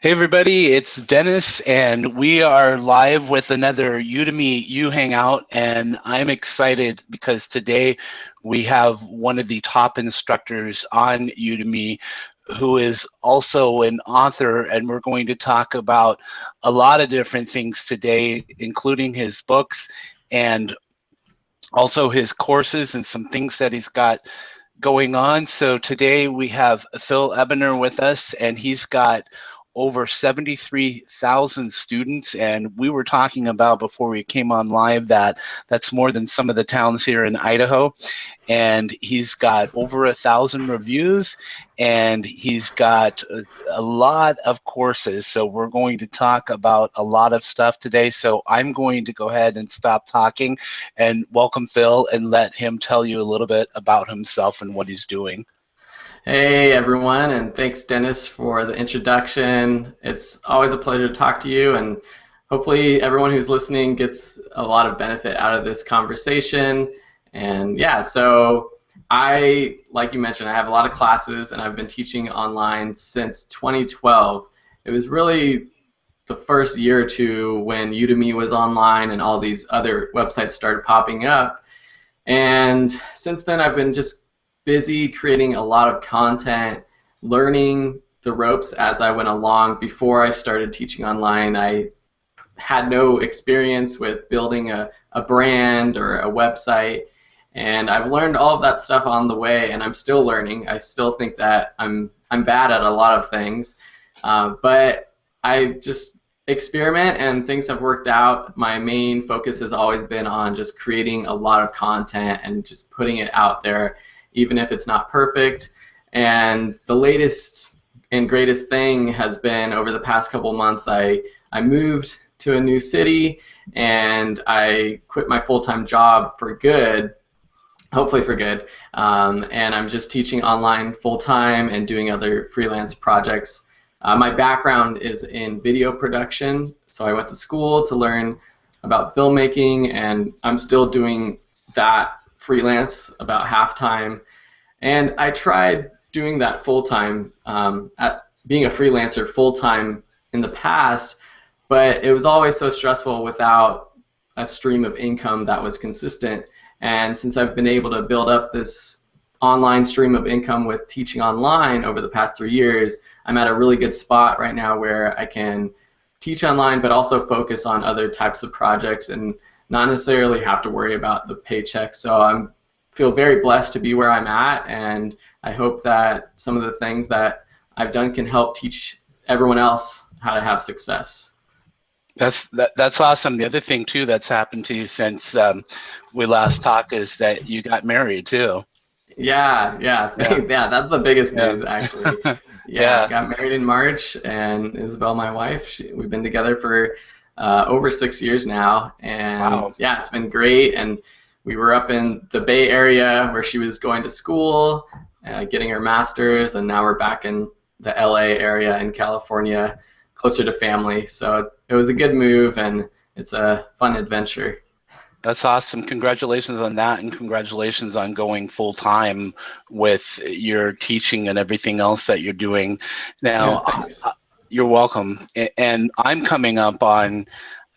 Hey everybody, it's Dennis and we are live with another Udemy UHangout, and I'm excited because today we have one of the top instructors on Udemy who is also an author, and we're going to talk about a lot of different things today, including his books and also his courses and some things that he's got going on. So today we have Phil Ebiner with us, and he's got over 73,000 students, and we were talking about before we came on live that that's more than some of the towns here in Idaho. And he's got over 1,000 reviews, and he's got a lot of courses. So we're going to talk about a lot of stuff today. So I'm going to go ahead and stop talking and welcome Phil and let him tell you a little bit about himself and what he's doing. Hey everyone, and thanks Dennis for the introduction. It's always a pleasure to talk to you, and hopefully everyone who's listening gets a lot of benefit out of this conversation. And yeah, so like you mentioned, I have a lot of classes, and I've been teaching online since 2012. It was really the first year or two when Udemy was online and all these other websites started popping up. And since then, I've been just busy creating a lot of content, learning the ropes as I went along. Before I started teaching online, I had no experience with building a brand or a website, and I've learned all of that stuff on the way, and I'm still learning. I still think that I'm bad at a lot of things, but I just experiment and things have worked out. My main focus has always been on just creating a lot of content and just putting it out there, even if it's not perfect. And the latest and greatest thing has been over the past couple months, I moved to a new city and I quit my full-time job for good, hopefully for good, and I'm just teaching online full-time and doing other freelance projects. My background is in video production, so I went to school to learn about filmmaking, and I'm still doing that freelance about half-time. And I tried doing that full-time, at being a freelancer full-time in the past, but it was always so stressful without a stream of income that was consistent. And since I've been able to build up this online stream of income with teaching online over the past 3 years, I'm at a really good spot right now where I can teach online but also focus on other types of projects and not necessarily have to worry about the paycheck. So I feel very blessed to be where I'm at, and I hope that some of the things that I've done can help teach everyone else how to have success. That's awesome. The other thing too that's happened to you since we last talked is that you got married too. Yeah, that's the biggest news actually. Yeah. I got married in March, and Isabel, my wife, we've been together for over 6 years now, and Wow. yeah, it's been great. And we were up in the Bay Area where she was going to school, getting her master's, and now we're back in the LA area in California, closer to family. So it was a good move, and it's a fun adventure. That's awesome. Congratulations on that, and congratulations on going full time with your teaching and everything else that you're doing. Yeah, Now, thanks. you're welcome. And I'm coming up on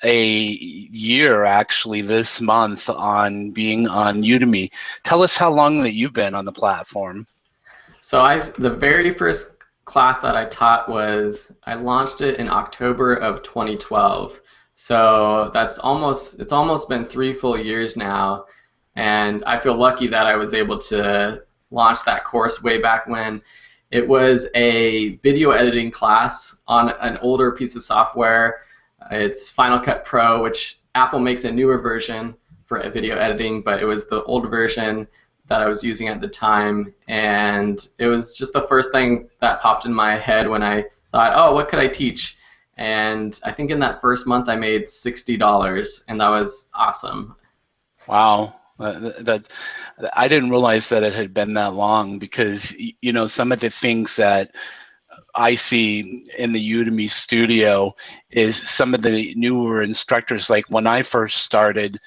a year actually this month on being on Udemy. Tell us how long that you've been on the platform. So the very first class that I taught I launched it in October of 2012. So it's almost been 3 full years now, and I feel lucky that I was able to launch that course way back when. It was a video editing class on an older piece of software. It's Final Cut Pro, which Apple makes a newer version for video editing, but it was the old version that I was using at the time, and it was just the first thing that popped in my head when I thought, oh, what could I teach? And I think in that first month I made $60, and that was awesome. Wow. I didn't realize that it had been that long, because you know, some of the things that I see in the Udemy studio is some of the newer instructors. Like when I first started,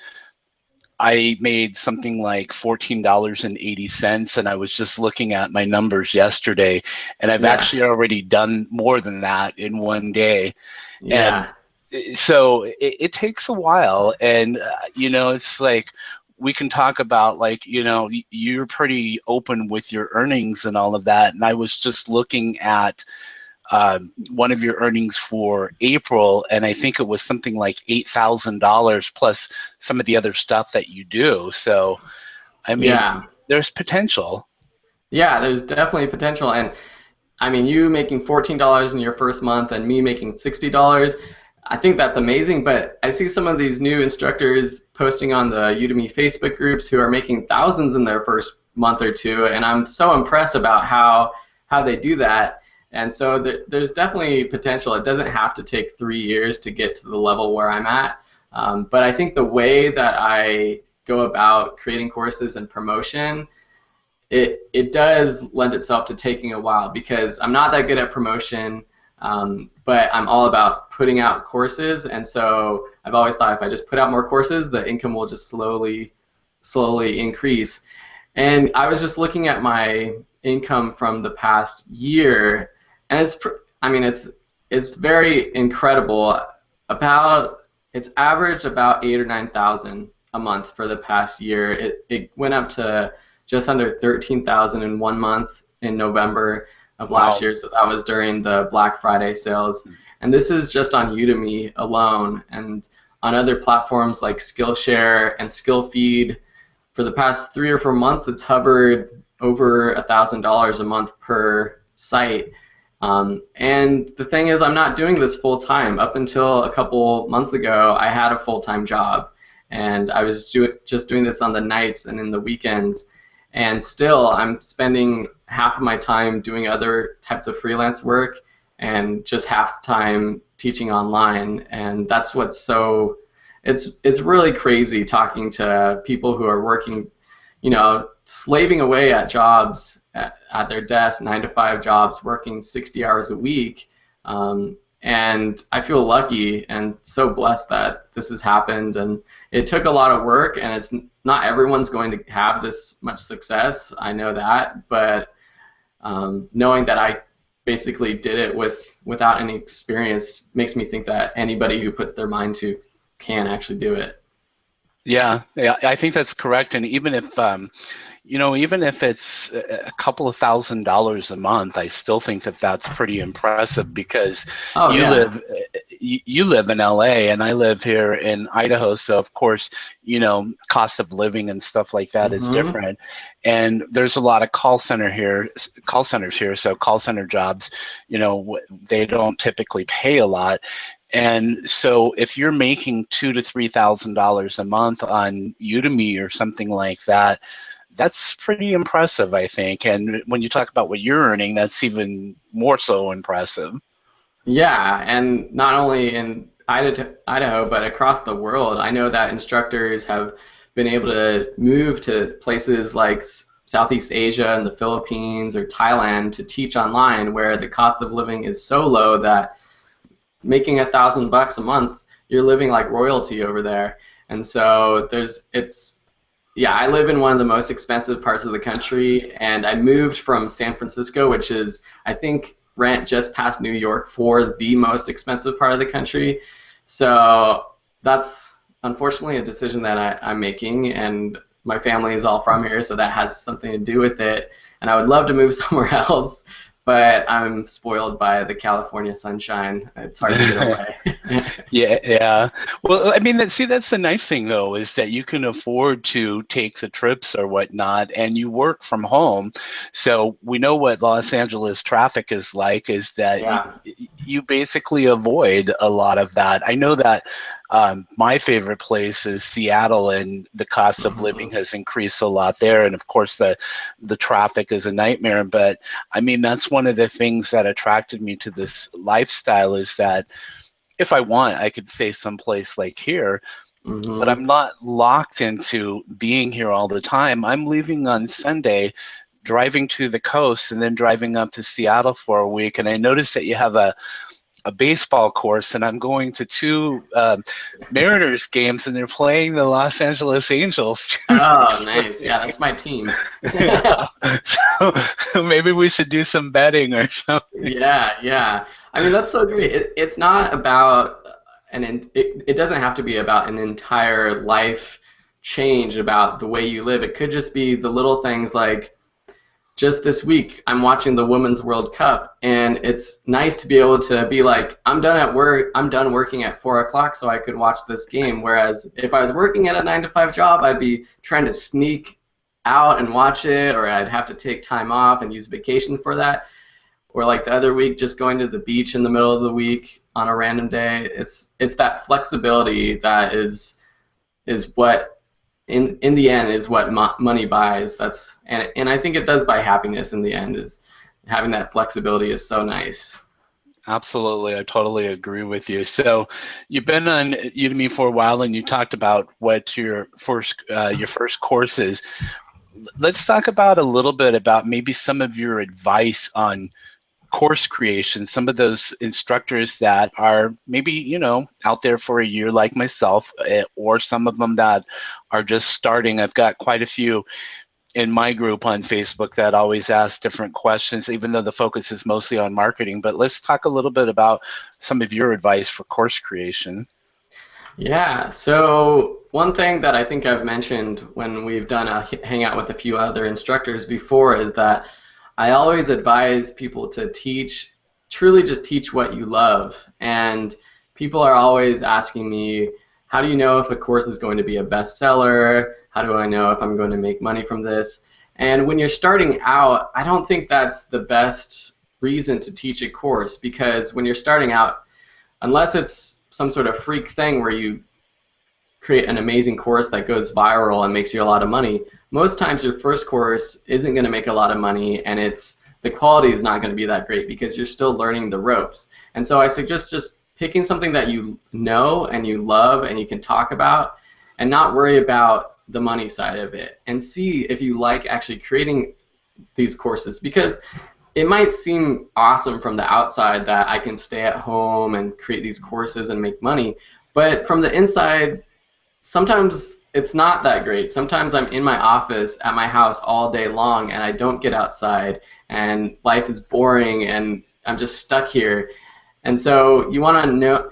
I made something like $14.80, and I was just looking at my numbers yesterday, and I've Yeah. actually already done more than that in one day. And Yeah. so it takes a while, and it's like we can talk about, like, you're pretty open with your earnings and all of that, and I was just looking at one of your earnings for April, and I think it was something like $8,000 plus some of the other stuff that you do. So, I mean, Yeah. there's potential. Yeah, there's definitely potential. And I mean, you making $14 in your first month and me making $60, I think that's amazing. But I see some of these new instructors posting on the Udemy Facebook groups who are making thousands in their first month or two, and I'm so impressed about how they do that. And so there's definitely potential. It doesn't have to take 3 years to get to the level where I'm at. But I think the way that I go about creating courses and promotion, it does lend itself to taking a while, because I'm not that good at promotion, but I'm all about putting out courses, and so I've always thought if I just put out more courses, the income will just slowly increase. And I was just looking at my income from the past year, and I mean, it's very incredible. It's averaged about 8 or 9,000 a month for the past year. It went up to just under 13,000 in 1 month in November of last Wow. year. So that was during the Black Friday sales. And this is just on Udemy alone. And on other platforms like Skillshare and Skillfeed, for the past 3 or 4 months, it's hovered over $1,000 a month per site. And the thing is, I'm not doing this full time. Up until a couple months ago, I had a full-time job, and I was just doing this on the nights and in the weekends. And still, I'm spending half of my time doing other types of freelance work and just half the time teaching online. And that's what's so, it's really crazy talking to people who are working, slaving away at jobs at their desk, 9 to 5 jobs, working 60 hours a week. And I feel lucky and so blessed that this has happened. And it took a lot of work, and it's not everyone's going to have this much success. I know that, but knowing that I basically did it without any experience makes me think that anybody who puts their mind to can actually do it. Yeah, I think that's correct. And even if even if it's a couple of $1,000s a month, I still think that that's pretty impressive, because Oh you yeah. live in LA and I live here in Idaho. So of course, cost of living and stuff like that is Mm-hmm. different. And there's a lot of call centers here. So call center jobs, they don't typically pay a lot. And so if you're making $2,000 to $3,000 a month on Udemy or something like that, that's pretty impressive, I think. And when you talk about what you're earning, that's even more so impressive. Yeah, and not only in Idaho, but across the world. I know that instructors have been able to move to places like Southeast Asia and the Philippines or Thailand to teach online, where the cost of living is so low that making $1,000 a month, you're living like royalty over there. And so yeah, I live in one of the most expensive parts of the country, and I moved from San Francisco, which is, I think, rent just past New York for the most expensive part of the country. So that's unfortunately a decision that I'm making, and my family is all from here, so that has something to do with it. And I would love to move somewhere else, but I'm spoiled by the California sunshine. It's hard to get away. Yeah. Well, I mean, that's the nice thing, though, is that you can afford to take the trips or whatnot, and you work from home. So we know what Los Angeles traffic is like, is that Yeah. you basically avoid a lot of that. I know that my favorite place is Seattle, and the cost of living has increased a lot there. And of course, the traffic is a nightmare. But I mean, that's one of the things that attracted me to this lifestyle, is that if I want, I could stay someplace like here, but Mm-hmm. I'm not locked into being here all the time. I'm leaving on Sunday, driving to the coast, and then driving up to Seattle for a week. And I noticed that you have a a baseball course, and I'm going to two Mariners games, and they're playing the Los Angeles Angels. Oh, nice. Yeah, that's my team. Yeah. So maybe we should do some betting or something. Yeah, yeah. I mean, that's so great. It's not about it doesn't have to be about an entire life change about the way you live. It could just be the little things like, just this week, I'm watching the Women's World Cup, and it's nice to be able to be like, I'm done at work. I'm done working at 4 o'clock, so I could watch this game. Whereas if I was working at a 9-to-5 job, I'd be trying to sneak out and watch it, or I'd have to take time off and use vacation for that. Or like the other week, just going to the beach in the middle of the week on a random day. It's that flexibility that is what in the end is what money buys. And I think it does buy happiness in the end. Is having that flexibility is so nice. Absolutely, I totally agree with you. So you've been on Udemy for a while, and you talked about what your first course is. Let's talk about a little bit about maybe some of your advice on course creation. Some of those instructors that are maybe out there for a year like myself, or some of them that are just starting. I've got quite a few in my group on Facebook that always ask different questions, even though the focus is mostly on marketing. But let's talk a little bit about some of your advice for course creation. Yeah, so one thing that I think I've mentioned when we've done a hangout with a few other instructors before is that I always advise people to truly just teach what you love. And people are always asking me, how do you know if a course is going to be a bestseller? How do I know if I'm going to make money from this? And when you're starting out, I don't think that's the best reason to teach a course, because when you're starting out, unless it's some sort of freak thing where you create an amazing course that goes viral and makes you a lot of money, most times your first course isn't going to make a lot of money, and the quality is not going to be that great because you're still learning the ropes. And so I suggest just picking something that you know and you love and you can talk about, and not worry about the money side of it, and see if you like actually creating these courses. Because it might seem awesome from the outside that I can stay at home and create these courses and make money, but from the inside, sometimes it's not that great. Sometimes I'm in my office at my house all day long and I don't get outside, and life is boring and I'm just stuck here. And so you want to know,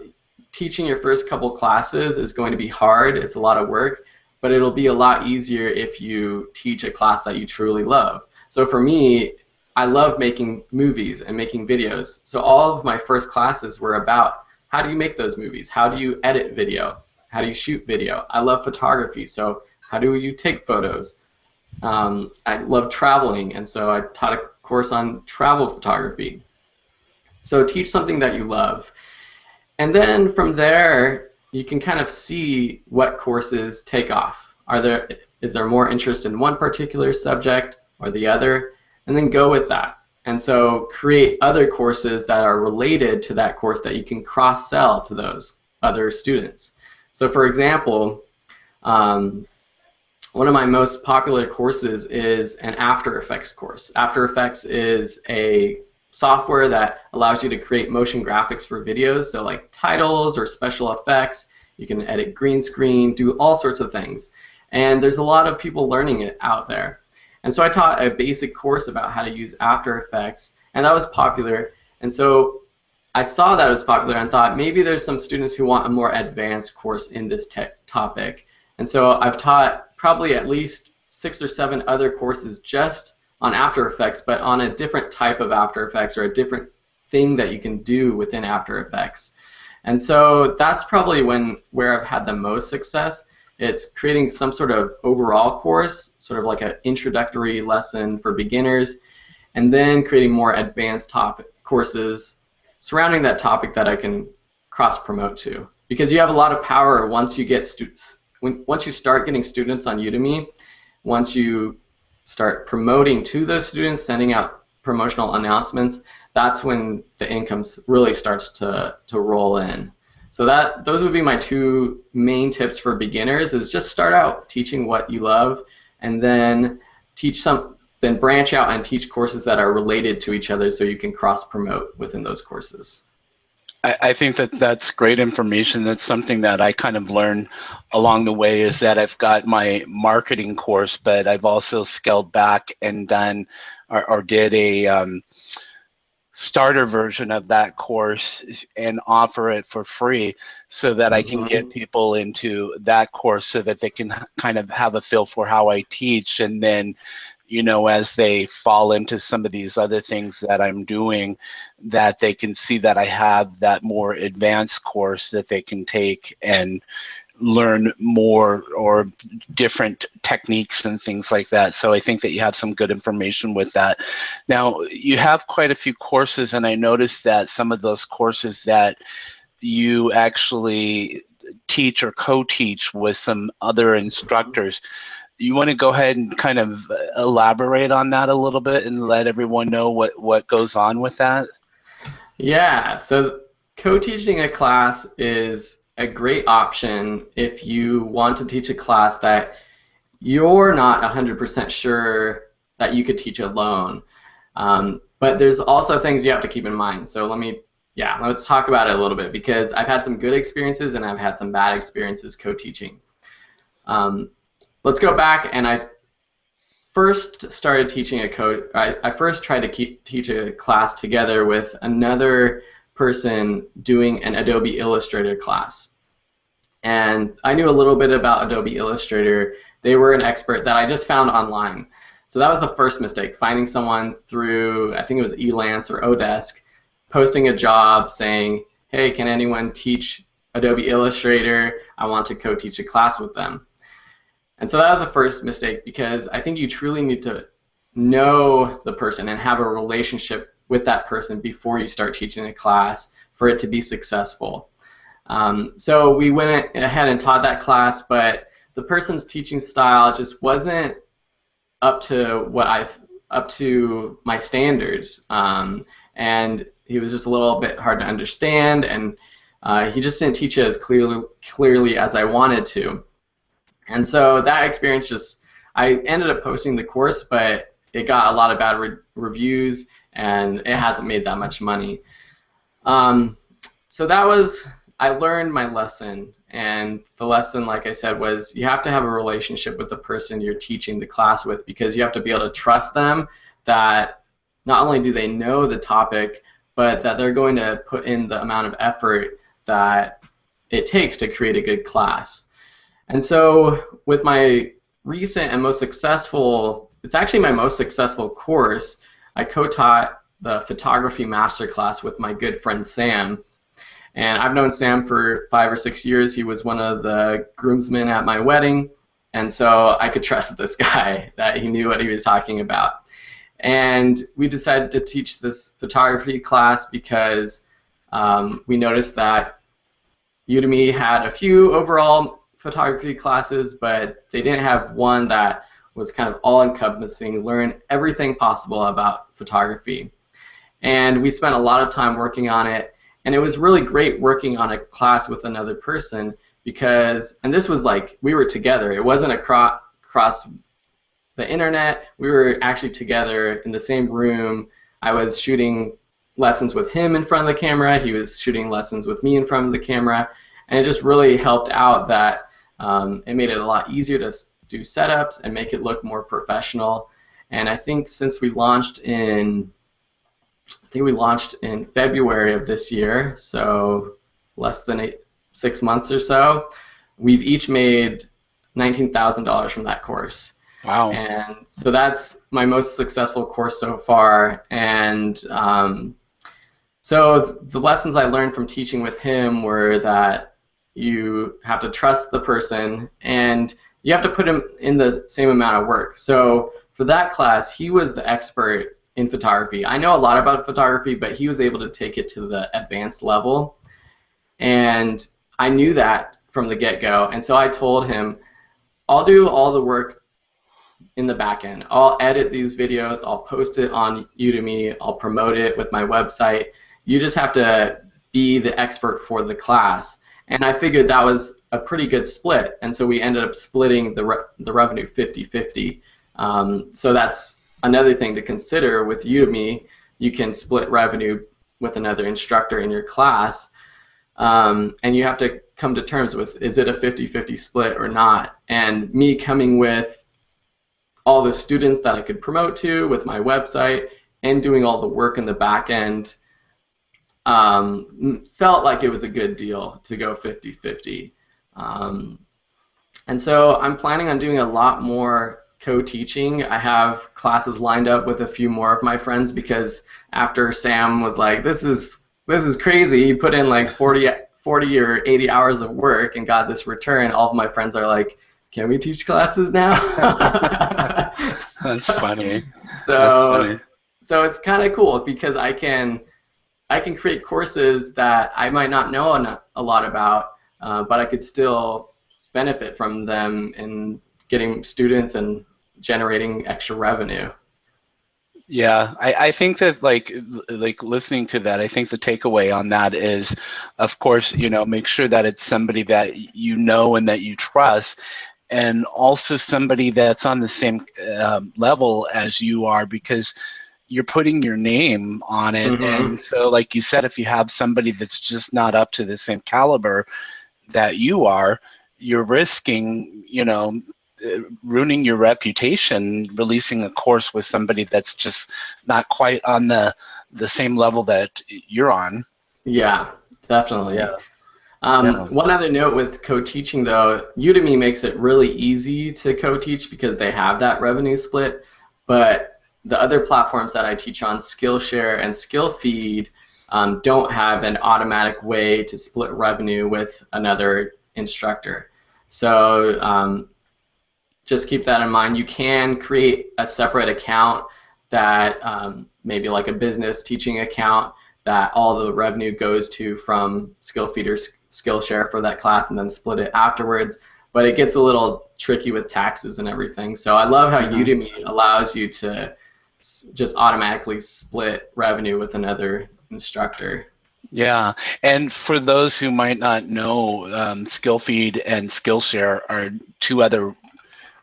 teaching your first couple classes is going to be hard. It's a lot of work, but it'll be a lot easier if you teach a class that you truly love. So for me, I love making movies and making videos. So all of my first classes were about how do you make those movies? How do you edit video? How do you shoot video? I love photography, so how do you take photos? I love traveling, and so I taught a course on travel photography. So teach something that you love. And then from there, you can kind of see what courses take off. Is there more interest in one particular subject or the other? And then go with that. And so create other courses that are related to that course that you can cross-sell to those other students. So for example, one of my most popular courses is an After Effects course. After Effects is a software that allows you to create motion graphics for videos, so like titles or special effects. You can edit green screen, do all sorts of things. And there's a lot of people learning it out there. And so I taught a basic course about how to use After Effects, and that was popular. And so I saw that it was popular and thought maybe there's some students who want a more advanced course in this topic. And so I've taught probably at least 6 or 7 other courses just on After Effects, but on a different type of After Effects or a different thing that you can do within After Effects. And so that's probably where I've had the most success. It's creating some sort of overall course, sort of like an introductory lesson for beginners, and then creating more advanced courses surrounding that topic that I can cross-promote to. Because you have a lot of power once you get students. Once you start getting students on Udemy, once you start promoting to those students, sending out promotional announcements, that's when the income really starts to roll in. So those would be my 2 main tips for beginners: is just start out teaching what you love, and then then branch out and teach courses that are related to each other so you can cross-promote within those courses. I think that that's great information. That's something that I kind of learned along the way, is that I've got my marketing course, but I've also scaled back and done or did a starter version of that course and offer it for free so that I can get people into that course so that they can kind of have a feel for how I teach. And then, you know, as they fall into some of these other things that I'm doing, that they can see that I have that more advanced course that they can take and learn more or different techniques and things like that. So I think that you have some good information with that. Now, you have quite a few courses, and I noticed that some of those courses that you actually teach or co-teach with some other instructors. You want to go ahead and kind of elaborate on that a little bit and let everyone know what goes on with that? Yeah, so co-teaching a class is a great option if you want to teach a class that you're not 100% sure that you could teach alone. But there's also things you have to keep in mind. So let's talk about it a little bit, because I've had some good experiences and I've had some bad experiences co-teaching. Let's go back, and I first started teaching I first tried to teach a class together with another person doing an Adobe Illustrator class. And I knew a little bit about Adobe Illustrator. They were an expert that I just found online. So that was the first mistake, finding someone through, I think it was Elance or Odesk, posting a job saying, hey, can anyone teach Adobe Illustrator? I want to co-teach a class with them. And so that was the first mistake, because I think you truly need to know the person and have a relationship with that person before you start teaching a class for it to be successful. So we went ahead and taught that class, but the person's teaching style just wasn't up to my standards, and he was just a little bit hard to understand, and he just didn't teach it as clearly as I wanted to. And so that experience I ended up posting the course, but it got a lot of bad reviews, and it hasn't made that much money. So I learned my lesson, and the lesson, like I said, was you have to have a relationship with the person you're teaching the class with, because you have to be able to trust them that not only do they know the topic, but that they're going to put in the amount of effort that it takes to create a good class. And so with my recent and most successful, it's actually my most successful course, I co-taught the photography masterclass with my good friend Sam. And I've known Sam for 5 or 6 years. He was one of the groomsmen at my wedding, and so I could trust this guy that he knew what he was talking about. And we decided to teach this photography class because we noticed that Udemy had a few overall photography classes, but they didn't have one that was kind of all-encompassing, learn everything possible about photography. And we spent a lot of time working on it, and it was really great working on a class with another person, because, and this was like, we were together. It wasn't across the internet. We were actually together in the same room. I was shooting lessons with him in front of the camera. He was shooting lessons with me in front of the camera. And it just really helped out that it made it a lot easier to do setups and make it look more professional. And I think since we launched in February of this year, so less than 6 months or so, we've each made $19,000 from that course. Wow. And so that's my most successful course so far. And so the lessons I learned from teaching with him were that you have to trust the person, and you have to put him in the same amount of work. So for that class, he was the expert in photography. I know a lot about photography, but he was able to take it to the advanced level. And I knew that from the get-go. And so I told him, I'll do all the work in the back end. I'll edit these videos, I'll post it on Udemy, I'll promote it with my website. You just have to be the expert for the class. And I figured that was a pretty good split, and so we ended up splitting the revenue 50-50. So that's another thing to consider with Udemy. You can split revenue with another instructor in your class. and you have to come to terms with, is it a 50-50 split or not? And me coming with all the students that I could promote to with my website and doing all the work in the back end, felt like it was a good deal to go 50-50. And so I'm planning on doing a lot more co-teaching. I have classes lined up with a few more of my friends, because after Sam was like, this is crazy, he put in like 40 or 80 hours of work and got this return, all of my friends are like, can we teach classes now? That's funny. So it's kind of cool, because I can create courses that I might not know a lot about, but I could still benefit from them in getting students and generating extra revenue. Yeah, I think that like listening to that, I think the takeaway on that is, of course, make sure that it's somebody that you know and that you trust, and also somebody that's on the same level as you are, because you're putting your name on it. And so, like you said, if you have somebody that's just not up to the same caliber that you are, you're risking, ruining your reputation, releasing a course with somebody that's just not quite on the same level that you're on. Yeah, definitely. Yeah. One other note with co-teaching, though, Udemy makes it really easy to co-teach because they have that revenue split, but the other platforms that I teach on, Skillshare and Skillfeed, don't have an automatic way to split revenue with another instructor. So just keep that in mind. You can create a separate account that maybe like a business teaching account that all the revenue goes to from Skillfeed or Skillshare for that class, and then split it afterwards. But it gets a little tricky with taxes and everything. So I love how Udemy allows you to just automatically split revenue with another instructor. Yeah, and for those who might not know, Skillfeed and Skillshare are two other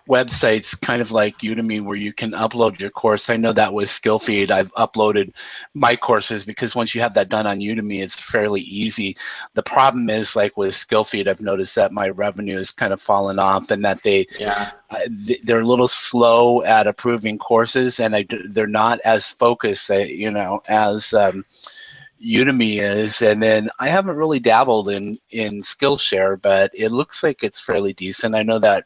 websites, kind of like Udemy, where you can upload your course. I know that with Skillfeed, I've uploaded my courses, because once you have that done on Udemy, it's fairly easy. The problem is, like with Skillfeed, I've noticed that my revenue has kind of fallen off, and that they're a little slow at approving courses, and they're not as focused, as Udemy is. And then I haven't really dabbled in Skillshare, but it looks like it's fairly decent. I know that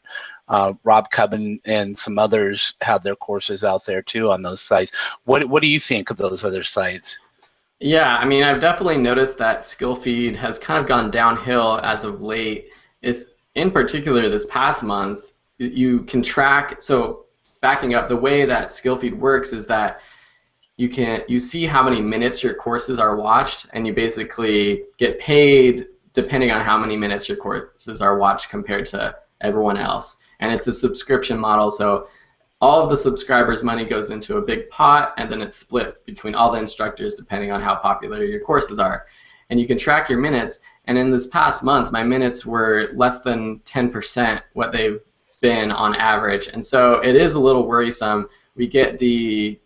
Rob Cubbin and some others have their courses out there too on those sites. What do you think of those other sites? Yeah, I mean, I've definitely noticed that Skillfeed has kind of gone downhill as of late. In particular, this past month, you can track. So backing up, the way that Skillfeed works is that you see how many minutes your courses are watched, and you basically get paid depending on how many minutes your courses are watched compared to everyone else. And it's a subscription model, so all of the subscribers' money goes into a big pot, and then it's split between all the instructors depending on how popular your courses are. And you can track your minutes, and in this past month, my minutes were less than 10% what they've been on average. And so it is a little worrisome. We get the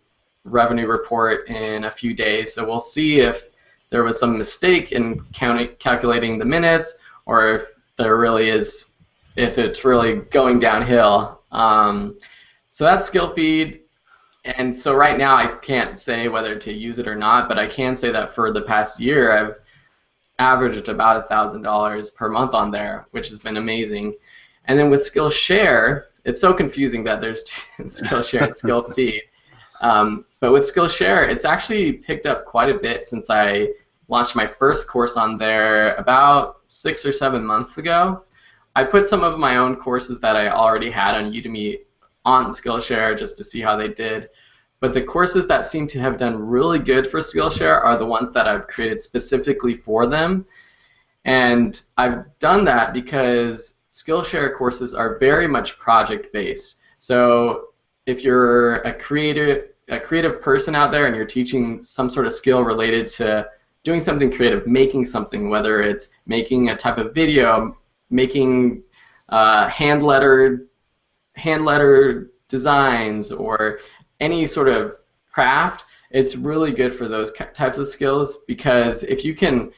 revenue report in a few days, so we'll see if there was some mistake in calculating the minutes, or if there really is, if it's really going downhill. So that's Skillfeed, and so right now I can't say whether to use it or not, but I can say that for the past year I've averaged about $1,000 per month on there, which has been amazing. And then with Skillshare, it's so confusing that there's Skillshare and Skillfeed. But with Skillshare, it's actually picked up quite a bit since I launched my first course on there about 6 or 7 months ago. I put some of my own courses that I already had on Udemy on Skillshare just to see how they did. But the courses that seem to have done really good for Skillshare are the ones that I've created specifically for them. And I've done that because Skillshare courses are very much project-based. So if you're a creative person out there and you're teaching some sort of skill related to doing something creative, making something, whether it's making a type of video, making hand letter designs, or any sort of craft, it's really good for those types of skills, because if you can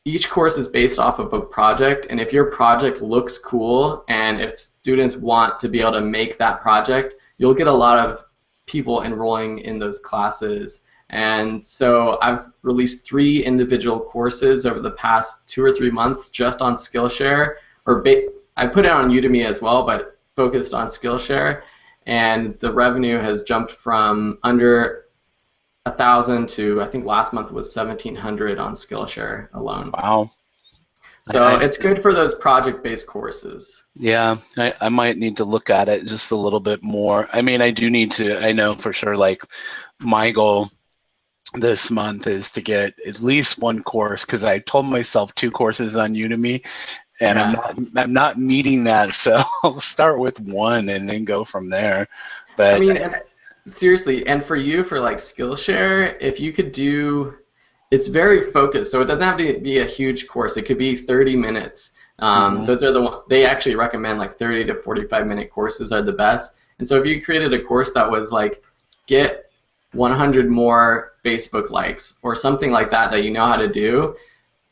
each course is based off of a project, and if your project looks cool and if students want to be able to make that project, you'll get a lot of people enrolling in those classes. And so I've released 3 individual courses over the past 2 or 3 months just on Skillshare, I put it on Udemy as well, but focused on Skillshare, and the revenue has jumped from under 1,000 to, I think last month was 1,700 on Skillshare alone. Wow. So it's good for those project-based courses. Yeah, I might need to look at it just a little bit more. I mean, I do need to, I know for sure, like my goal this month is to get at least 1 course, because I told myself 2 courses on Udemy, and Yeah. I'm not meeting that, so I'll start with 1 and then go from there. But I mean, seriously, and for you, for like Skillshare, if you could do, it's very focused, so it doesn't have to be a huge course. It could be 30 minutes. Those are the ones they actually recommend, like 30 to 45-minute courses are the best. And so if you created a course that was like, get 100 more Facebook likes or something like that that you know how to do,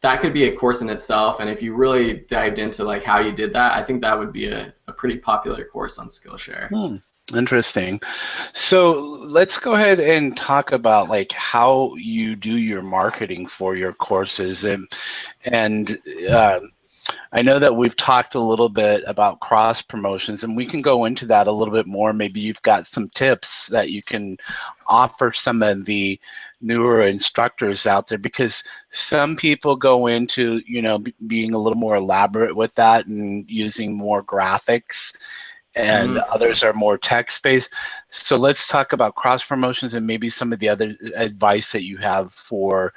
that could be a course in itself. And if you really dived into like how you did that, I think that would be a pretty popular course on Skillshare. Interesting. So let's go ahead and talk about like how you do your marketing for your courses, and I know that we've talked a little bit about cross promotions, and we can go into that a little bit more. Maybe you've got some tips that you can offer some of the newer instructors out there, because some people go into, you know, being a little more elaborate with that and using more graphics, and others are more text-based. So let's talk about cross promotions and maybe some of the other advice that you have for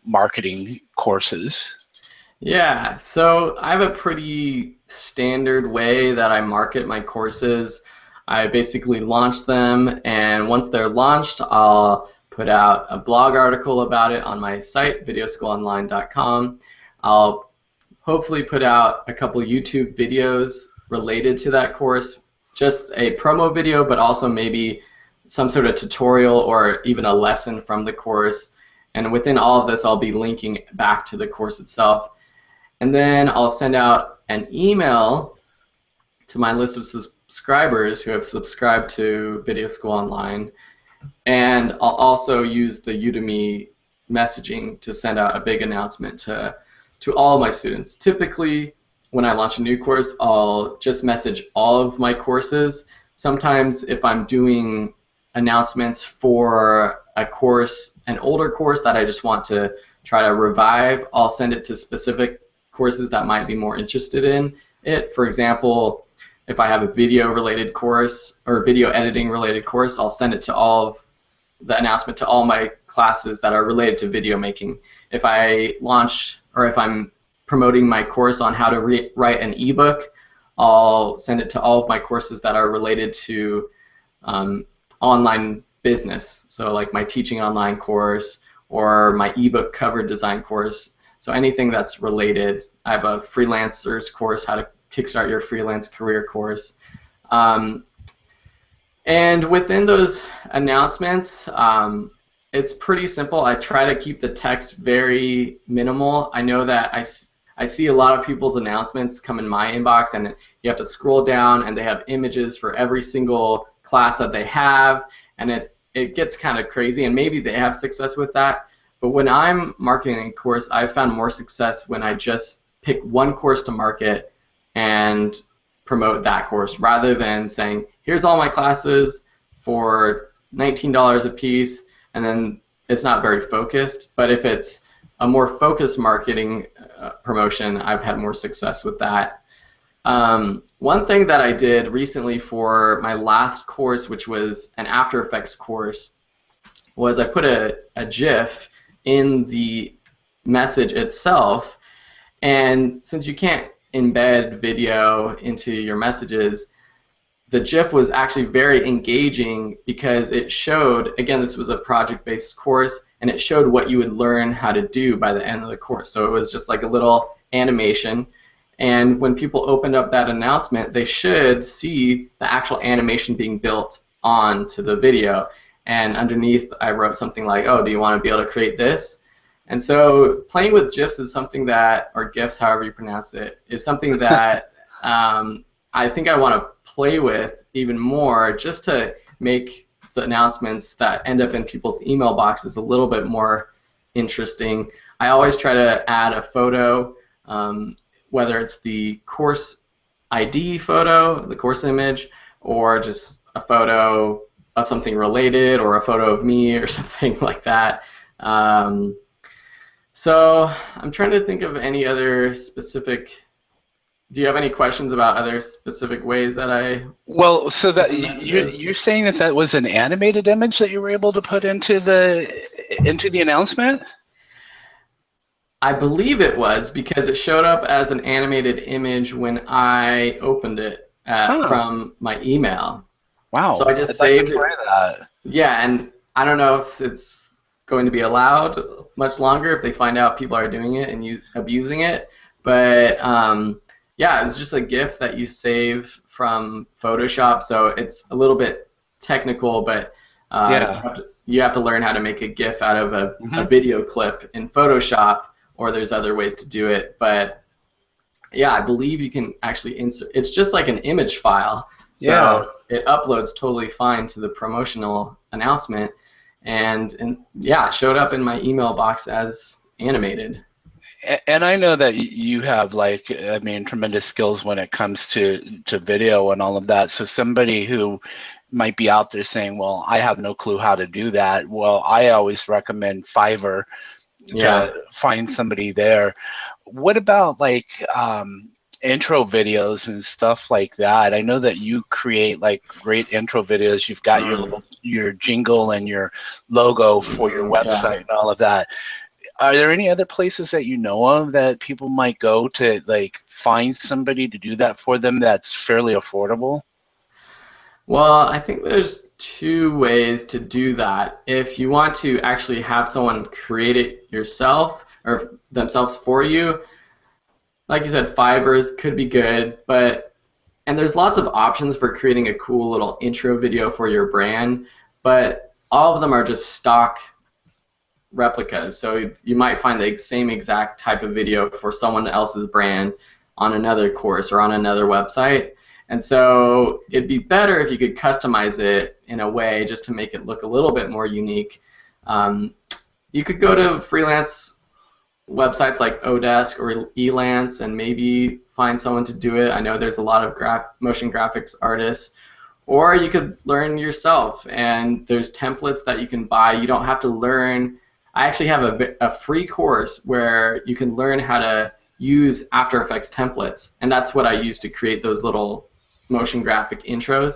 marketing courses. Yeah, so I have a pretty standard way that I market my courses. I basically launch them, and once they're launched, I'll put out a blog article about it on my site, videoschoolonline.com. I'll hopefully put out a couple YouTube videos related to that course, just a promo video, but also maybe some sort of tutorial or even a lesson from the course. And within all of this, I'll be linking back to the course itself. And then I'll send out an email to my list of subscribers who have subscribed to Video School Online. And I'll also use the Udemy messaging to send out a big announcement to all of my students. Typically, when I launch a new course, I'll just message all of my courses. Sometimes if I'm doing announcements for a course, an older course that I just want to try to revive, I'll send it to specific courses that might be more interested in it. For example, if I have a video related course or video editing related course, I'll send it to all of the announcement to all my classes that are related to video making. If I launch, or if I'm promoting my course on how to write an ebook, I'll send it to all of my courses that are related to online business. So like my teaching online course or my ebook cover design course. So anything that's related. I have a freelancers course, how to kickstart your freelance career course. And within those announcements, it's pretty simple. I try to keep the text very minimal. I know that I see a lot of people's announcements come in my inbox, and you have to scroll down, and they have images for every single class that they have, and it gets kind of crazy, and maybe they have success with that. But when I'm marketing a course, I've found more success when I just pick one course to market and promote that course, rather than saying, here's all my classes for $19 a piece, and then it's not very focused. But if it's a more focused marketing promotion, I've had more success with that. One thing that I did recently for my last course, which was an After Effects course, was I put a GIF in the message itself, and since you can't embed video into your messages, the GIF was actually very engaging because it showed, again, this was a project-based course, and it showed what you would learn how to do by the end of the course. So it was just like a little animation, and when people opened up that announcement, they should see the actual animation being built onto the video. And underneath, I wrote something like, oh, do you want to be able to create this? And so playing with GIFs is something that, or GIFs, however you pronounce it, is something that I think I want to play with even more, just to make the announcements that end up in people's email boxes a little bit more interesting. I always try to add a photo, whether it's the course ID photo, the course image, or just a photo of something related, or a photo of me, or something like that. So I'm trying to think of any other specific. Do you have any questions about other specific ways that I? Well, so that you're saying that that was an animated image that you were able to put into the announcement? I believe it was, because it showed up as an animated image when I opened it from my email. Wow. So I just saved it. That. Yeah, and I don't know if it's going to be allowed much longer if they find out people are doing it and abusing it. But yeah, it's just a GIF that you save from Photoshop, so it's a little bit technical, but you have to learn how to make a GIF out of a video clip in Photoshop, or there's other ways to do it. But yeah, I believe you can actually insert. It's just like an image file, so it uploads totally fine to the promotional announcement, and yeah, it showed up in my email box as animated. And I know that you have, like, I mean, tremendous skills when it comes to video and all of that. So somebody who might be out there saying, well, I have no clue how to do that. Well, I always recommend Fiverr to find somebody there. What about like intro videos and stuff like that? I know that you create like great intro videos. You've got your jingle and your logo for your website and all of that. Are there any other places that you know of that people might go to, like, find somebody to do that for them that's fairly affordable? Well, I think there's two ways to do that. If you want to actually have someone create it yourself or themselves for you, like you said, Fiverr could be good, and there's lots of options for creating a cool little intro video for your brand, but all of them are just stock replicas. So you might find the same exact type of video for someone else's brand on another course or on another website. And so it'd be better if you could customize it in a way just to make it look a little bit more unique. You could go to freelance websites like Odesk or Elance and maybe find someone to do it. I know there's a lot of motion graphics artists. Or you could learn yourself, and there's templates that you can buy. You don't have to learn. I actually have a free course where you can learn how to use After Effects templates, and that's what I use to create those little motion graphic intros.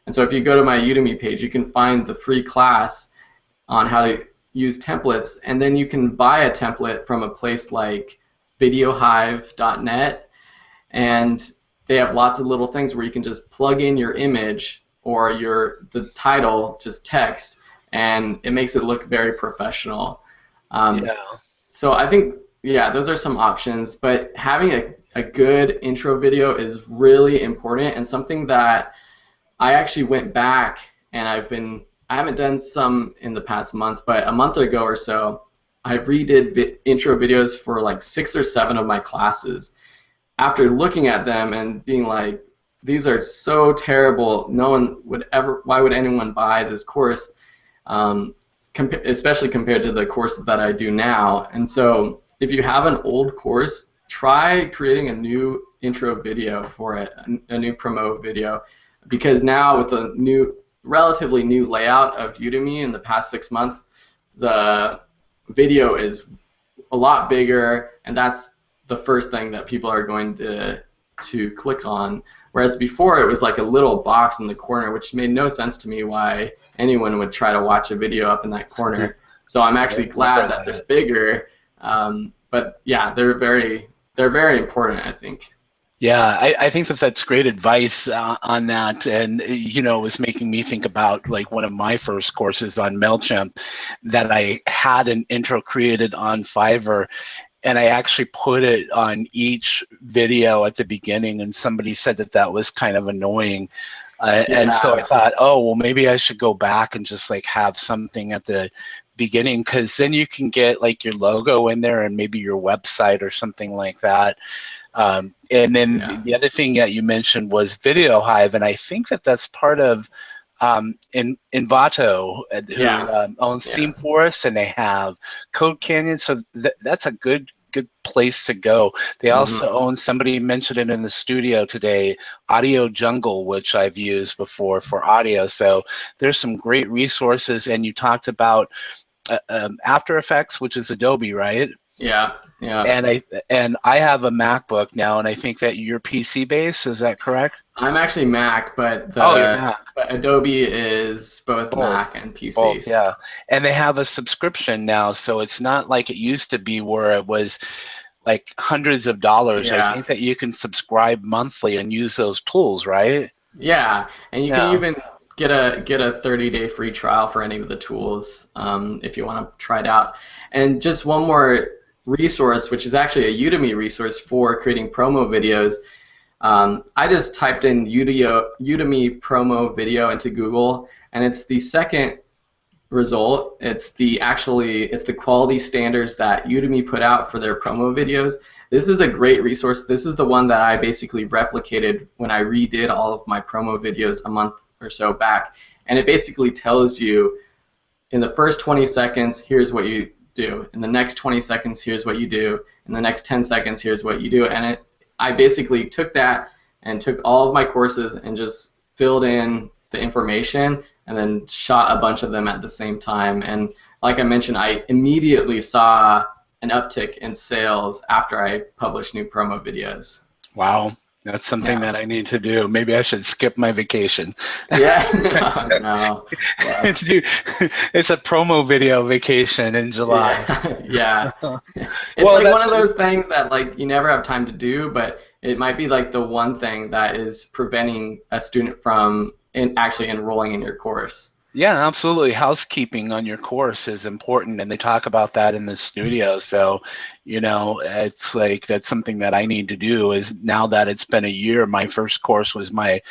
And so if you go to my Udemy page, you can find the free class on how to use templates, and then you can buy a template from a place like videohive.net, and they have lots of little things where you can just plug in your image or the title, just text, and it makes it look very professional. So I think, those are some options, but having a good intro video is really important, and something that I actually went back and I haven't done some in the past month, but a month ago or so, I redid intro videos for like 6 or 7 of my classes. After looking at them and being like, these are so terrible, why would anyone buy this course? Especially compared to the courses that I do now. And so if you have an old course, try creating a new intro video for it, a new promo video, because now with the relatively new layout of Udemy in the past 6 months, the video is a lot bigger, and that's the first thing that people are going to click on. Whereas before it was like a little box in the corner, which made no sense to me why anyone would try to watch a video up in that corner. So I'm actually glad that they're bigger. But yeah, they're very important, I think. Yeah, I think that's great advice on that, and it was making me think about like one of my first courses on MailChimp that I had an intro created on Fiverr, and I actually put it on each video at the beginning, and somebody said that was kind of annoying. And so I thought, oh, well, maybe I should go back and just like have something at the beginning, because then you can get like your logo in there and maybe your website or something like that. And then the other thing that you mentioned was Video Hive, and I think that that's part of Envato, who owns ThemeForest, and they have Code Canyon. So that's a good place to go. They also own, somebody mentioned it in the studio today, Audio Jungle, which I've used before for audio. So there's some great resources. And you talked about After Effects, which is Adobe, right? Yeah. And I have a MacBook now, and I think that you're PC based. Is that correct? I'm actually Mac, but but Adobe is both Mac and PC. Both, yeah. And they have a subscription now, so it's not like it used to be where it was like hundreds of dollars. I think that you can subscribe monthly and use those tools, right? Yeah, and you can even get a 30-day free trial for any of the tools if you want to try it out. And just one more resource, which is actually a Udemy resource for creating promo videos. I just typed in Udemy promo video into Google, and it's the second result. It's the quality standards that Udemy put out for their promo videos. This is a great resource. This is the one that I basically replicated when I redid all of my promo videos a month or so back, and it basically tells you in the first 20 seconds, here's what you do. In the next 20 seconds, here's what you do. In the next 10 seconds, here's what you do. And I basically took that and took all of my courses and just filled in the information and then shot a bunch of them at the same time. And like I mentioned, I immediately saw an uptick in sales after I published new promo videos. Wow. That's something that I need to do. Maybe I should skip my vacation. Yeah, no. It's a promo video vacation in July. Yeah. It's like one of those things that like you never have time to do, but it might be like the one thing that is preventing a student from actually enrolling in your course. Yeah, absolutely. Housekeeping on your course is important, and they talk about that in the studio. So, it's like that's something that I need to do. Is now that it's been a year, my first course was my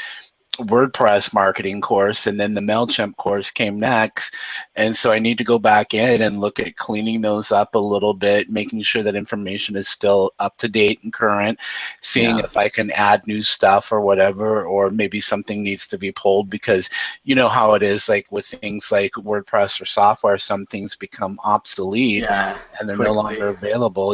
WordPress marketing course, and then the MailChimp course came next. And so I need to go back in and look at cleaning those up a little bit, making sure that information is still up to date and current, seeing if I can add new stuff or whatever, or maybe something needs to be pulled, because you know how it is, like with things like WordPress or software, some things become obsolete and they're no longer available.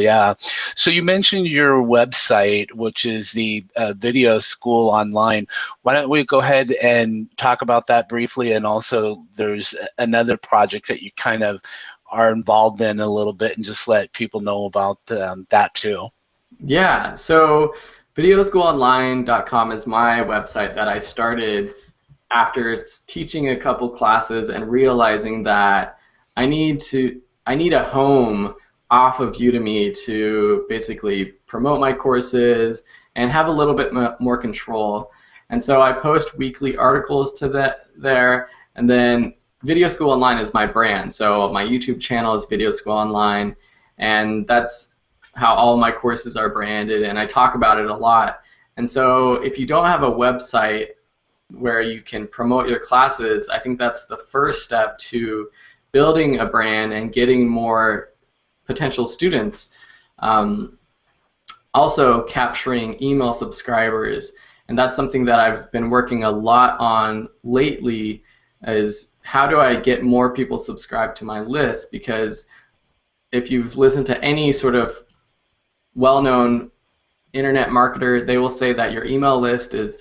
So you mentioned your website, which is the Video School Online. Why don't we go ahead and talk about that briefly, and also there's another project that you kind of are involved in a little bit, and just let people know about that too. Yeah, so videoschoolonline.com is my website that I started after teaching a couple classes and realizing that I need a home off of Udemy to basically promote my courses and have a little bit more control. And so I post weekly articles to there, and then Video School Online is my brand. So my YouTube channel is Video School Online, and that's how all my courses are branded, and I talk about it a lot. And so if you don't have a website where you can promote your classes, I think that's the first step to building a brand and getting more potential students. Also capturing email subscribers. And that's something that I've been working a lot on lately, is how do I get more people subscribed to my list? Because if you've listened to any sort of well-known internet marketer, they will say that your email list is,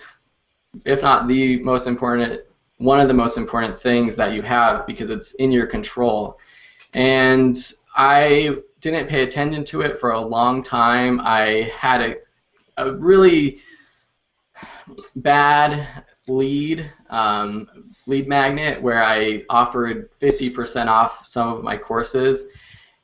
if not the most important, one of the most important things that you have, because it's in your control. And I didn't pay attention to it for a long time. I had a really bad lead magnet where I offered 50% off some of my courses,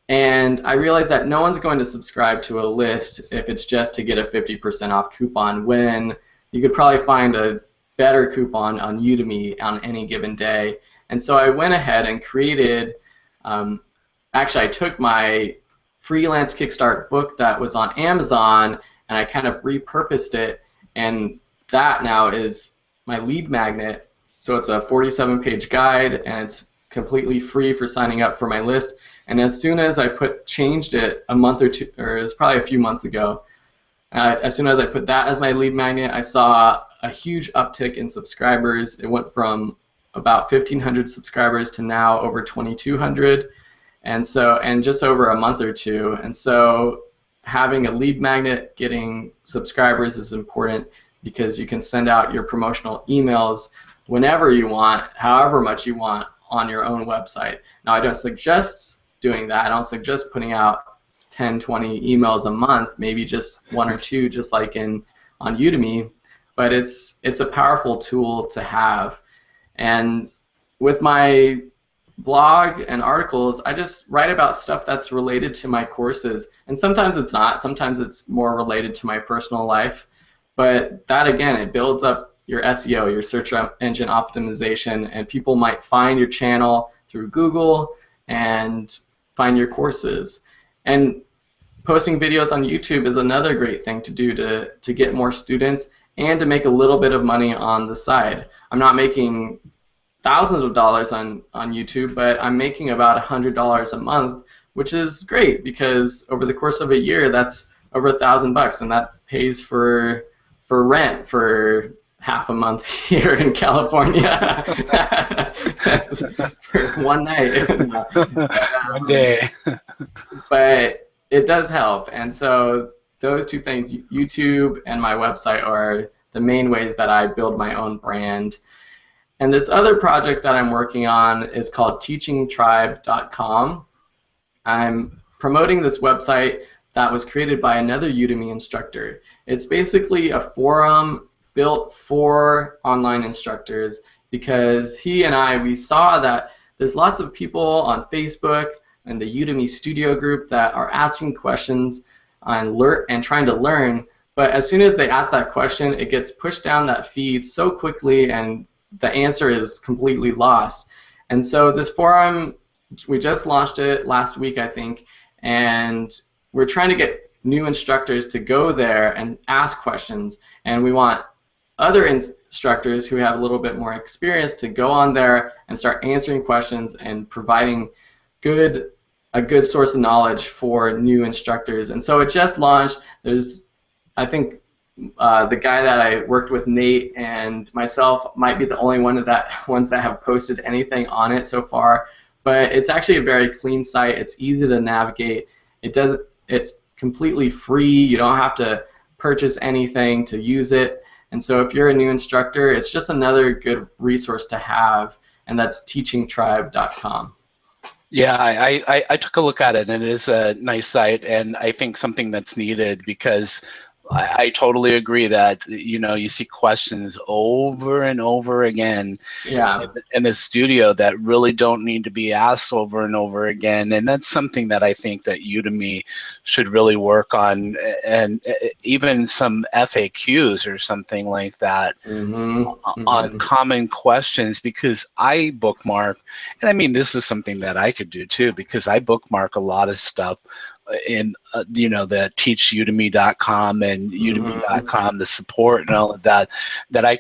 and I realized that no one's going to subscribe to a list if it's just to get a 50% off coupon, when you could probably find a better coupon on Udemy on any given day. And so I went ahead and created, actually I took my freelance Kickstart book that was on Amazon and I kind of repurposed it, and that now is my lead magnet. So it's a 47-page guide, and it's completely free for signing up for my list. And as soon as I changed it a month or two, or it was probably a few months ago, as soon as I put that as my lead magnet, I saw a huge uptick in subscribers. It went from about 1,500 subscribers to now over 2,200, and just over a month or two. And so having a lead magnet, getting subscribers is important because you can send out your promotional emails whenever you want, however much you want, on your own website. Now, I don't suggest doing that. I don't suggest putting out 10, 20 emails a month, maybe just one or two, just like on Udemy, but it's a powerful tool to have. And with my blog and articles, I just write about stuff that's related to my courses, and sometimes it's not. Sometimes it's more related to my personal life, but that, again, it builds up your SEO, your search engine optimization, and people might find your channel through Google and find your courses. And posting videos on YouTube is another great thing to do to get more students and to make a little bit of money on the side. I'm not making thousands of dollars on YouTube, but I'm making about $100 a month, which is great because over the course of a year, that's over $1,000, and that pays for rent for half a month here in California. For one night. One day. But it does help, and so those two things, YouTube and my website, are the main ways that I build my own brand. And this other project that I'm working on is called teachingtribe.com. I'm promoting this website that was created by another Udemy instructor. It's basically a forum built for online instructors because he and we saw that there's lots of people on Facebook and the Udemy Studio group that are asking questions and trying to learn, but as soon as they ask that question, it gets pushed down that feed so quickly and the answer is completely lost. And so this forum, we just launched it last week, I think, and we're trying to get new instructors to go there and ask questions, and we want other instructors who have a little bit more experience to go on there and start answering questions and providing a good source of knowledge for new instructors. And so it just launched. There's, I think, the guy that I worked with, Nate, and myself might be the only ones that have posted anything on it so far. But it's actually a very clean site. It's easy to navigate. It's completely free. You don't have to purchase anything to use it. And so if you're a new instructor, it's just another good resource to have, and that's teachingtribe.com. Yeah, I took a look at it, and it is a nice site, and I think something that's needed because I totally agree that you see questions over and over again in the studio that really don't need to be asked over and over again, and that's something that I think that Udemy should really work on, and even some FAQs or something like that on common questions, because I bookmark, and I mean this is something that I could do too, because I bookmark a lot of stuff in the teachudemy.com and udemy.com, the support and all of that I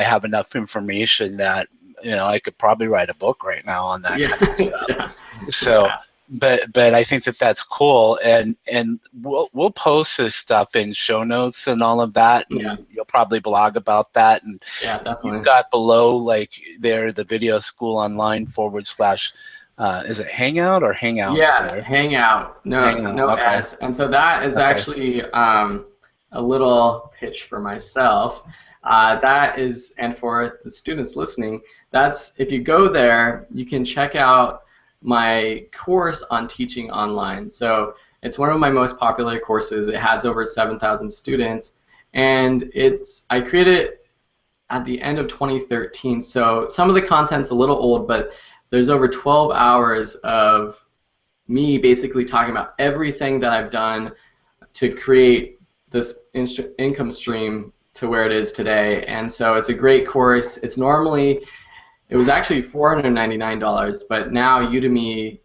have enough information that I could probably write a book right now on that kind of stuff. So but I think that that's cool, and we'll post this stuff in show notes and all of that, and you'll probably blog about that, and definitely. You've got below the video school online / is it Hangout or Hangouts? Yeah, Hangout. No okay. S. And so that is actually a little pitch for myself. That is, and for the students listening, that's, if you go there, you can check out my course on teaching online. So it's one of my most popular courses. It has over 7,000 students, and I created it at the end of 2013. So some of the content's a little old, but there's over 12 hours of me basically talking about everything that I've done to create this income stream to where it is today. And so it's a great course. It was actually $499, but now Udemy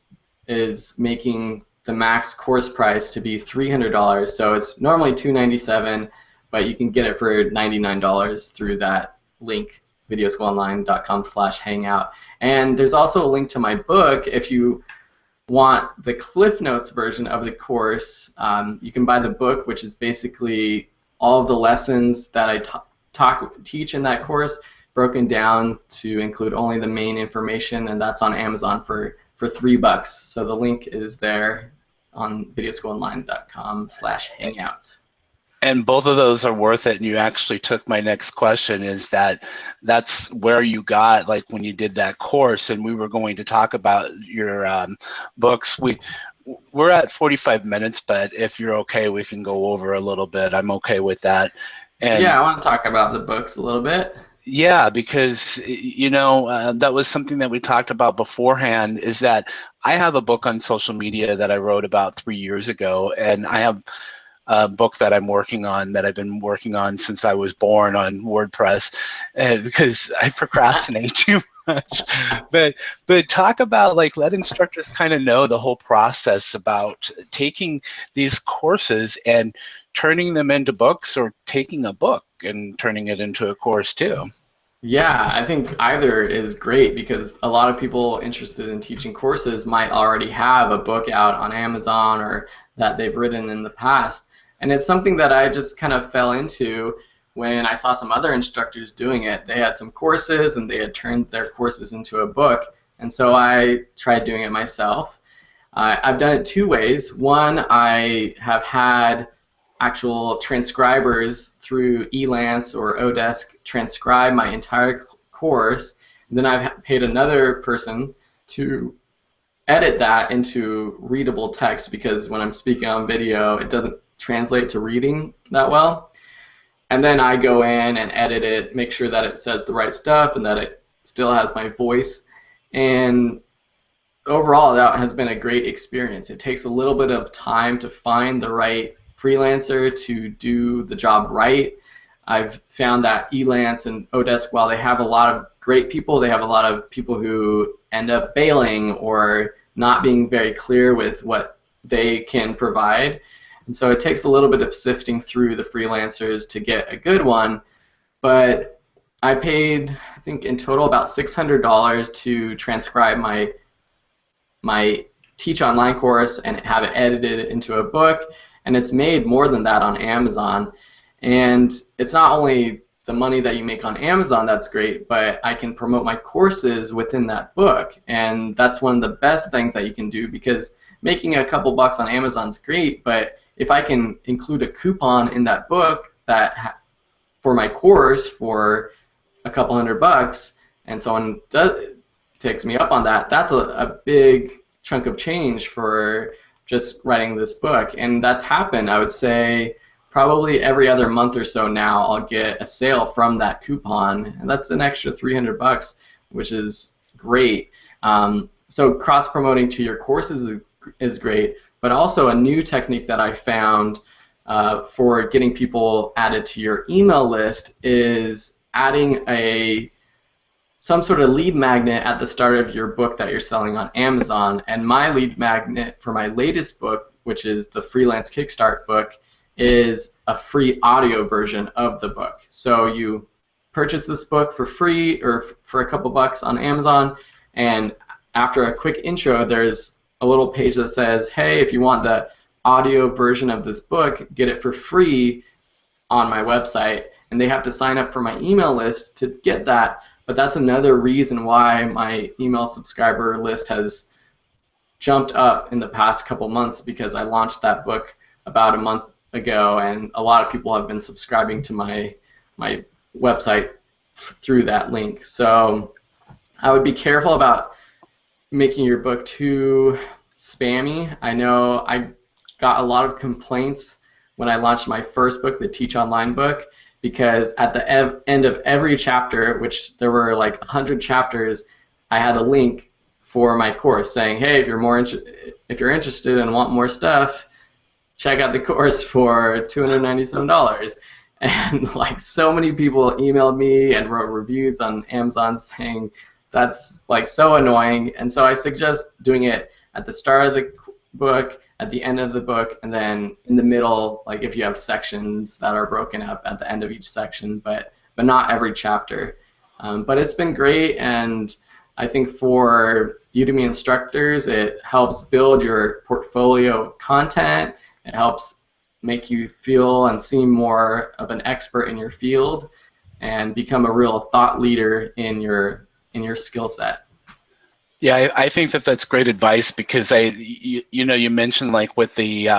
is making the max course price to be $300. So it's normally $297, but you can get it for $99 through that link videoschoolonline.com/hangout. And there's also a link to my book if you want the Cliff Notes version of the course. You can buy the book, which is basically all of the lessons that I teach in that course, broken down to include only the main information, and that's on Amazon for $3. So the link is there on videoschoolonline.com/hangout. And both of those are worth it. And you actually took my next question, is that's where you got, like, when you did that course, and we were going to talk about your books. We're at 45 minutes, but if you're okay, we can go over a little bit. I'm okay with that. And yeah, I want to talk about the books a little bit. Yeah, because that was something that we talked about beforehand, is that I have a book on social media that I wrote about 3 years ago, and I have a book that I'm working on, that I've been working on since I was born, on WordPress, because I procrastinate too much. But talk about, like, let instructors kind of know the whole process about taking these courses and turning them into books, or taking a book and turning it into a course too. Yeah, I think either is great, because a lot of people interested in teaching courses might already have a book out on Amazon or that they've written in the past. And it's something that I just kind of fell into when I saw some other instructors doing it. They had some courses and they had turned their courses into a book, and so I tried doing it myself. I've done it two ways. One, I have had actual transcribers through Elance or Odesk transcribe my entire course. And then I've paid another person to edit that into readable text, because when I'm speaking on video, it doesn't translate to reading that well. And then I go in and edit it, make sure that it says the right stuff and that it still has my voice. And overall, that has been a great experience. It takes a little bit of time to find the right freelancer to do the job right. I've found that Elance and Odesk, while they have a lot of great people, they have a lot of people who end up bailing or not being very clear with what they can provide. And so it takes a little bit of sifting through the freelancers to get a good one. But I paid, I think in total, about $600 to transcribe my Teach Online course and have it edited into a book. And it's made more than that on Amazon. And it's not only the money that you make on Amazon that's great, but I can promote my courses within that book. And that's one of the best things that you can do, because making a couple bucks on Amazon's great, but if I can include a coupon in that book for my course for a couple $100, and someone takes me up on that, that's a big chunk of change for just writing this book. And that's happened, I would say, probably every other month or so now. I'll get a sale from that coupon, and that's an extra $300, which is great. So cross-promoting to your courses is great, but also a new technique that I found for getting people added to your email list is adding some sort of lead magnet at the start of your book that you're selling on Amazon. And my lead magnet for my latest book, which is the Freelance Kickstart book, is a free audio version of the book. So you purchase this book for free or for a couple bucks on Amazon, and after a quick intro, there's a little page that says, hey, if you want the audio version of this book, get it for free on my website. And they have to sign up for my email list to get that. But that's another reason why my email subscriber list has jumped up in the past couple months, because I launched that book about a month ago, and a lot of people have been subscribing to my website through that link. So I would be careful about making your book too spammy. I know I got a lot of complaints when I launched my first book, the Teach Online book, because at the end of every chapter, which there were like 100 chapters, I had a link for my course saying, hey, if you're interested and want more stuff, check out the course for $297. And like so many people emailed me and wrote reviews on Amazon saying that's like so annoying. And so I suggest doing it at the start of the book, at the end of the book, and then in the middle, like if you have sections that are broken up at the end of each section, but not every chapter. But it's been great, and I think for Udemy instructors, it helps build your portfolio of content. It helps make you feel and seem more of an expert in your field and become a real thought leader in your skill set. Yeah, I think that that's great advice because you know, you mentioned like with the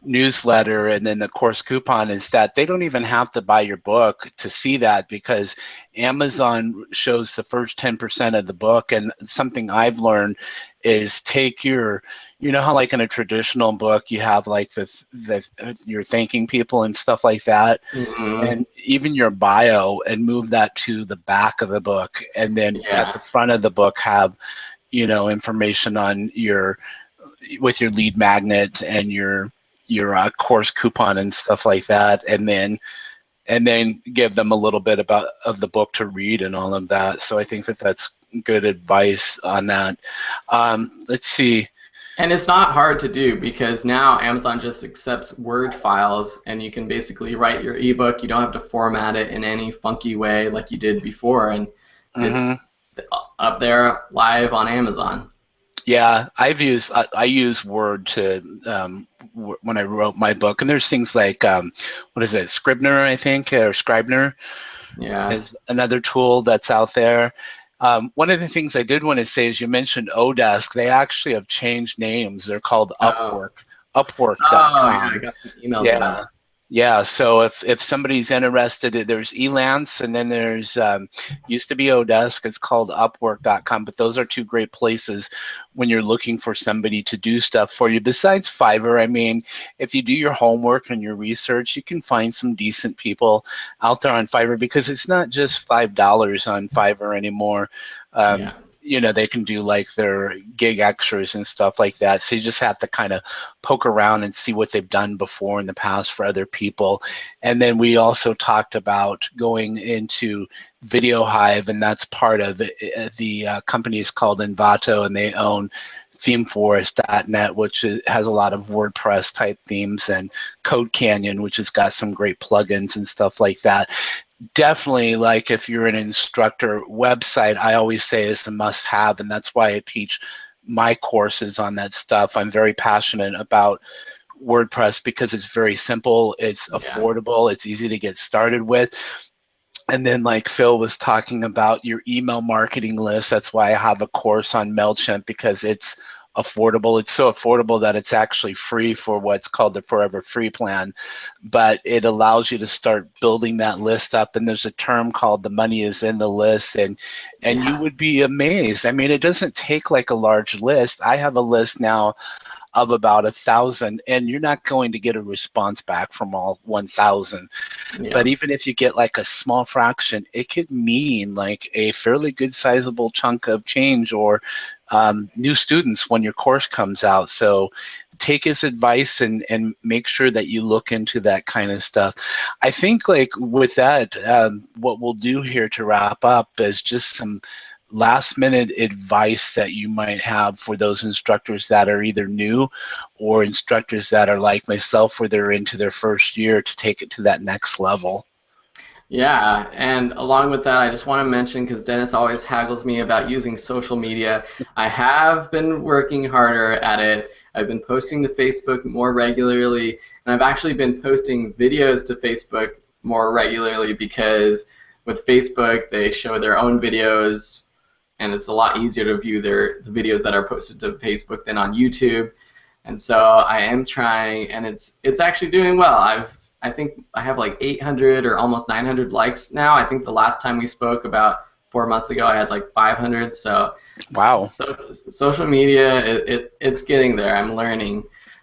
newsletter and then the course coupon is that they don't even have to buy your book to see that because Amazon shows the first 10% of the book. And something I've learned is take your, you know how like in a traditional book you have like you're thanking people and stuff like that, and even your bio, and move that to the back of the book, and then at the front of the book have, you know, information on your, with your lead magnet and your course coupon and stuff like that, and then give them a little bit of the book to read and all of that. So I think that that's good advice on that. Let's see. And it's not hard to do because now Amazon just accepts Word files, and you can basically write your ebook. You don't have to format it in any funky way like you did before, and it's up there live on Amazon. Yeah, I use Word to when I wrote my book, and there's things like what is it, Scribner, I think, or Scribner, is another tool that's out there. One of the things I did want to say is you mentioned Odesk. They actually have changed names. They're called Upwork, Upwork.com. Oh, yeah, I got some emails about that. Yeah, so if somebody's interested, there's Elance, and then there's used to be Odesk. It's called Upwork.com, but those are two great places when you're looking for somebody to do stuff for you. Besides Fiverr, I mean, if you do your homework and your research, you can find some decent people out there on Fiverr, because it's not just $5 on Fiverr anymore. You know, they can do like their gig extras and stuff like that. So you just have to kind of poke around and see what they've done before in the past for other people. And then we also talked about going into Video Hive, and that's part of it. The company is called Envato, and they own themeforest.net, which has a lot of WordPress type themes, and Code Canyon, which has got some great plugins and stuff like that. Definitely, like if you're an instructor, website I always say is a must-have, and that's why I teach my courses on that stuff. I'm very passionate about WordPress because it's very simple, it's affordable, it's easy to get started with. And then like Phil was talking about your email marketing list, that's why I have a course on MailChimp, because it's affordable. It's so affordable that it's actually free for what's called the Forever Free plan, but it allows you to start building that list up. And there's a term called the money is in the list, and you would be amazed. I mean, it doesn't take like a large list. I have a list now of about 1,000, and you're not going to get a response back from all 1,000. But even if you get like a small fraction, it could mean like a fairly good sizable chunk of change, or new students when your course comes out. So take his advice and make sure that you look into that kind of stuff. I think like with that, what we'll do here to wrap up is just some last minute advice that you might have for those instructors that are either new, or instructors that are like myself where they're into their first year, to take it to that next level. Yeah, and along with that, I just want to mention, because Dennis always haggles me about using social media, I have been working harder at it. I've been posting to Facebook more regularly, and I've actually been posting videos to Facebook more regularly, because with Facebook, they show their own videos, and it's a lot easier to view the videos that are posted to Facebook than on YouTube. And so I am trying, and it's actually doing well. I think I have like 800 or almost 900 likes now. I think the last time we spoke about 4 months ago, I had like 500. So wow. So social media, it's getting there. I'm learning.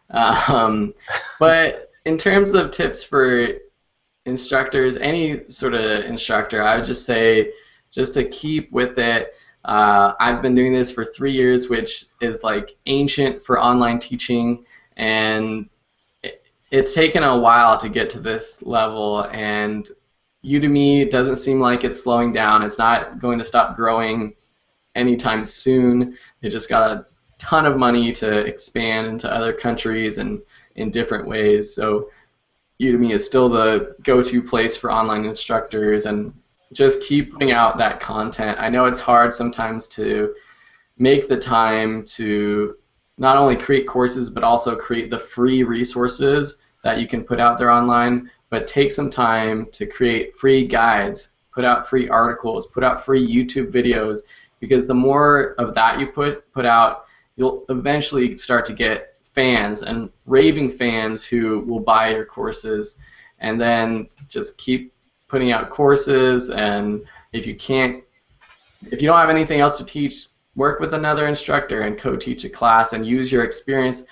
But in terms of tips for instructors, any sort of instructor, I would just say just to keep with it. I've been doing this for 3 years, which is like ancient for online teaching, and it's taken a while to get to this level, and Udemy doesn't seem like it's slowing down. It's not going to stop growing anytime soon. They just got a ton of money to expand into other countries and in different ways. So Udemy is still the go-to place for online instructors, and just keep putting out that content. I know it's hard sometimes to make the time to not only create courses but also create the free resources that you can put out there online, but take some time to create free guides, put out free articles, put out free YouTube videos, because the more of that you put out, you'll eventually start to get fans and raving fans who will buy your courses, and then just keep putting out courses. And if you don't have anything else to teach, work with another instructor and co-teach a class, and use your experience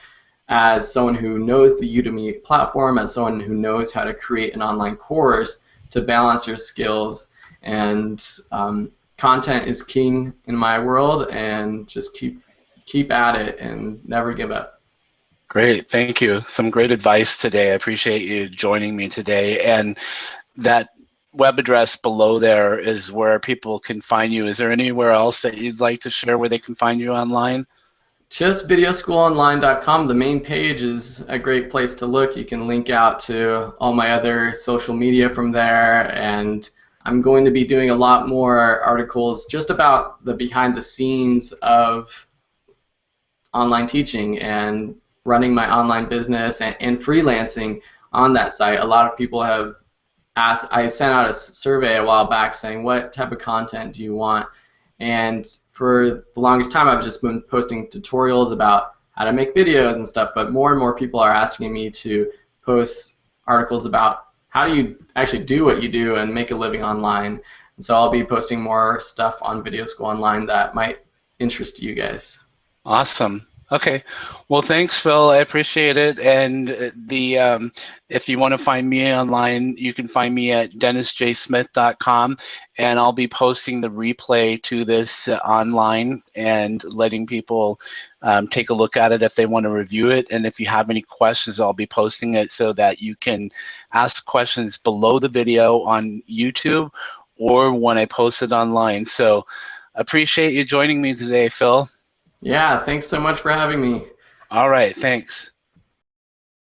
as someone who knows the Udemy platform, as someone who knows how to create an online course to balance your skills. And content is king in my world, and just keep at it and never give up. Great, thank you. Some great advice today. I appreciate you joining me today. And that web address below there is where people can find you. Is there anywhere else that you'd like to share where they can find you online? Just videoschoolonline.com. The main page is a great place to look. You can link out to all my other social media from there, and I'm going to be doing a lot more articles just about the behind the scenes of online teaching and running my online business and freelancing on that site. A lot of people have asked, I sent out a survey a while back saying, what type of content do you want? And for the longest time, I've just been posting tutorials about how to make videos and stuff, but more and more people are asking me to post articles about how do you actually do what you do and make a living online. And so I'll be posting more stuff on Video School Online that might interest you guys. Awesome. Okay. Well, thanks, Phil. I appreciate it. And if you want to find me online, you can find me at dennisjsmith.com, and I'll be posting the replay to this online and letting people take a look at it if they want to review it. And if you have any questions, I'll be posting it so that you can ask questions below the video on YouTube or when I post it online. So appreciate you joining me today, Phil. Yeah, thanks so much for having me. All right, thanks.